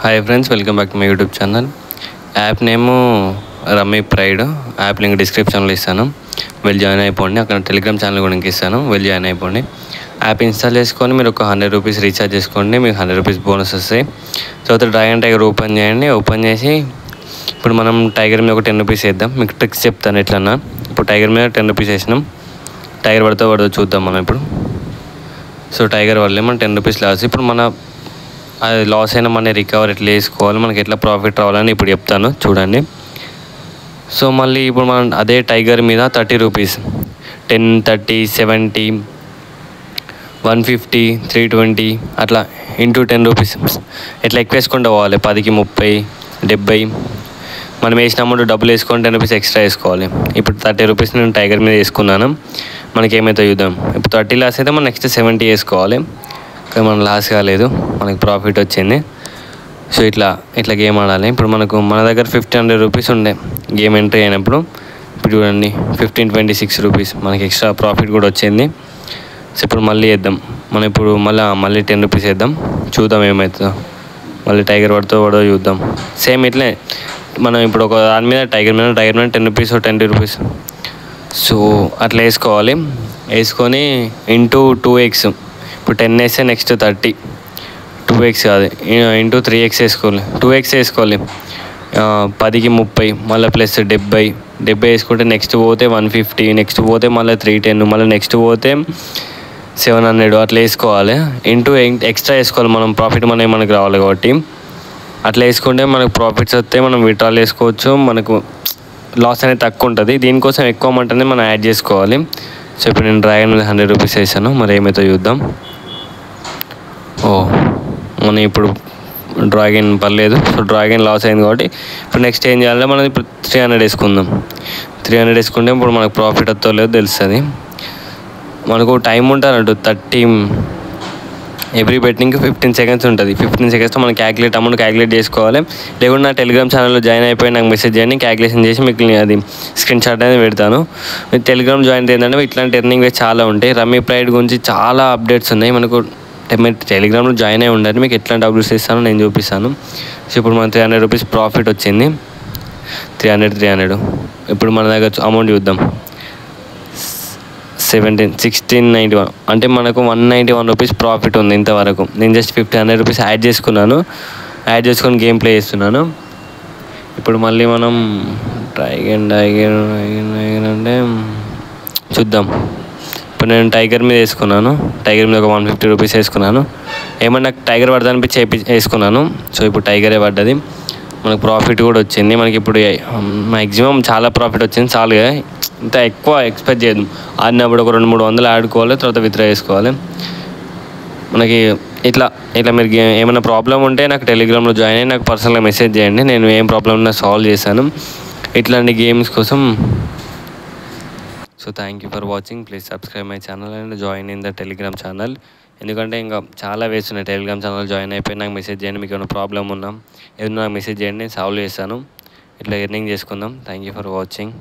Hi friends, welcome back to my YouTube channel. App name rummy pride. App link డిస్క్రిప్షన్లో ఇస్తాను, వెళ్ళి join అయిపోండి. అక్కడ టెలిగ్రామ్ ఛానల్ కూడా ఇస్తాను, వెళ్ళి జాయిన్ అయిపోండి. యాప్ ఇన్స్టాల్ చేసుకొని మీరు ఒక 100 రూపీస్ రీఛార్జ్ చేసుకోండి, మీకు 100 రూపీస్ బోనస్ వస్తాయి. తర్వాత డ్రాగన్ టైగర్ ఓపెన్ చేయండి. ఓపెన్ చేసి ఇప్పుడు మనం టైగర్ మీద ఒక 10 రూపీస్ వేద్దాం. మీకు ట్రిక్స్ చెప్తాను ఎట్లన్నా. ఇప్పుడు టైగర్ మీద 10 రూపీస్ వేసినాం. టైగర్ పడదో చూద్దాం మనం ఇప్పుడు. సో టైగర్ వల్లే మనం 10 రూపీస్ లాస్. ఇప్పుడు మన అది లాస్ అయినా మనీ రికవర్ ఎట్లా చేసుకోవాలి, మనకి ఎట్లా ప్రాఫిట్ రావాలని ఇప్పుడు చెప్తాను చూడండి. సో మళ్ళీ ఇప్పుడు మనం అదే టైగర్ మీద 30 రూపీస్ 10, 30, 70, 150, 320 అట్లా ఇంటూ 10 రూపీస్ ఎట్లా ఎక్కువ వేసుకుంటూ పోవాలి. 10కి 30, 70 మనం వేసిన అమౌంట్ డబ్బులు వేసుకొని 10 రూపీస్ ఎక్స్ట్రా వేసుకోవాలి. ఇప్పుడు 30 రూపీస్ నేను టైగర్ మీద వేసుకున్నాను. మనకి ఏమైతే చూద్దాం. ఇప్పుడు 30 లాస్ అయితే మనం నెక్స్ట్ 70 వేసుకోవాలి. కానీ మనం లాస్ కాలేదు, మనకి ప్రాఫిట్ వచ్చింది. సో ఇట్లా గేమ్ ఆడాలి. ఇప్పుడు మన దగ్గర 1,500 రూపీస్ ఉండే గేమ్ ఎంట్రీ అయినప్పుడు. ఇప్పుడు చూడండి 1,526 రూపీస్ మనకి ఎక్స్ట్రా ప్రాఫిట్ కూడా వచ్చింది. సో ఇప్పుడు మళ్ళీ వేద్దాం. మనం ఇప్పుడు మళ్ళీ 10 రూపీస్ వేద్దాం, చూద్దాం ఏమవుతుందో. మళ్ళీ టైగర్ పడదో చూద్దాం. సేమ్ ఇట్లే మనం ఇప్పుడు ఒక దాని మీద టైగర్ మీద 10 రూపీస్ 20 రూపీస్ సో అట్లా వేసుకోవాలి. వేసుకొని ఇంటూ 2x. ఇప్పుడు 10 వేస్తే నెక్స్ట్ 30, 2x కాదు ఇంటూ 3x వేసుకోవాలి. 2x వేసుకోవాలి. 10కి 30 మళ్ళీ ప్లస్ 70 వేసుకుంటే నెక్స్ట్ పోతే 150, నెక్స్ట్ పోతే మళ్ళీ 310, మళ్ళీ నెక్స్ట్ పోతే 700 అట్లా వేసుకోవాలి. ఇంటూ ఎక్స్ట్రా వేసుకోవాలి. మనం ప్రాఫిట్ మనకి రావాలి కాబట్టి అట్లా వేసుకుంటే మనకు ప్రాఫిట్స్ వస్తే మనం విత్డ్రాల్ చేసుకోవచ్చు. మనకు లాస్ అనేది తక్కువ ఉంటుంది. దీనికోసం ఎక్కువ అమౌంట్ అనేది మనం యాడ్ చేసుకోవాలి. సో ఇప్పుడు నేను డ్రాగన్ మీద 100 రూపీస్ వేసాను, మరి ఏమైతే చూద్దాం. మనం ఇప్పుడు డ్రాగన్ పర్లేదు. సో డ్రాగన్ లాస్ అయింది కాబట్టి ఇప్పుడు నెక్స్ట్ ఏం చేయాలంటే మనం ఇప్పుడు 300 వేసుకుందాం. 300 వేసుకుంటే ఇప్పుడు మనకు ప్రాఫిట్ వస్తుందో లేదో తెలుస్తుంది. మనకు టైం ఉంటుంది అన్నట్టు 30 ఎవ్రీ బెట్టింగ్కి 15 సెకండ్స్ ఉంటుంది. 15 సెకండ్స్తో మనం అమౌంట్ క్యాలిక్యులేట్ చేసుకోవాలి. లేకుంటే నా టెలిగ్రామ్ ఛానల్లో జాయిన్ అయిపోయి నాకు మెసేజ్ చేయండి, క్యాలిక్యులేషన్ చేసి మీకు అది స్క్రీన్ షాట్ అనేది పెడతాను. మీరు టెలిగ్రామ్ జాయిన్ ఏంటంటే ఇట్లాంటి ఎర్నింగ్ వేస్ చాలా ఉంటాయి. రమ్మీ ప్రైడ్ గురించి చాలా అప్డేట్స్ ఉన్నాయి మనకు. మీరు టెలిగ్రామ్లో జాయిన్ అయి ఉండాలి, మీకు ఎట్లాంటి అప్డేట్స్ ఇస్తానో నేను చూపిస్తాను. సో ఇప్పుడు మన 300 రూపీస్ ప్రాఫిట్ వచ్చింది. 300. ఇప్పుడు మన దగ్గర అమౌంట్ చూద్దాం. 1691 అంటే మనకు 191 రూపీస్ ప్రాఫిట్ ఉంది ఇంతవరకు. నేను జస్ట్ 100 రూపీస్ యాడ్ చేసుకొని గేమ్ ప్లే చేస్తున్నాను. ఇప్పుడు మళ్ళీ మనం టైగర్ అంటే చూద్దాం. ఇప్పుడు నేను టైగర్ మీద వేసుకున్నాను. టైగర్ మీద ఒక 150 రూపీస్ వేసుకున్నాను. ఏమన్నా నాకు టైగర్ పడదా అనిపించి వేసుకున్నాను. సో ఇప్పుడు టైగరే పడ్డది. మనకు ప్రాఫిట్ కూడా వచ్చింది. మనకి ఇప్పుడు మ్యాక్సిమం చాలా ప్రాఫిట్ వచ్చింది. చాలుగా ఇంత ఎక్కువ ఎక్స్పెక్ట్ చేయదు. ఆడినప్పుడు ఒక 200-300 ఆడుకోవాలి, తర్వాత విత్డ్రా చేసుకోవాలి. మనకి ఇట్లా మీరు ఏమైనా ప్రాబ్లం ఉంటే నాకు టెలిగ్రామ్లో జాయిన్ అయ్యి నాకు పర్సనల్గా మెసేజ్ చేయండి. నేను ఏం ప్రాబ్లం ఉన్నా సాల్వ్ చేశాను ఇట్లాంటి గేమ్స్ కోసం. So thank you for watching. Please subscribe my channel and join in the Telegram channel. ఎందుకంటే ఇంకా చాలా వేస్తున్నాయి. టెలిగ్రామ్ ఛానల్ జాయిన్ అయిపోయి నాకు మెసేజ్ చేయండి. మీకు ఏమైనా ప్రాబ్లం ఉన్నా ఏదైనా నాకు మెసేజ్ చేయండి, నేను సాల్వ్ చేస్తాను. ఇట్లా ఎర్నింగ్ చేసుకుందాం. Thank you for watching.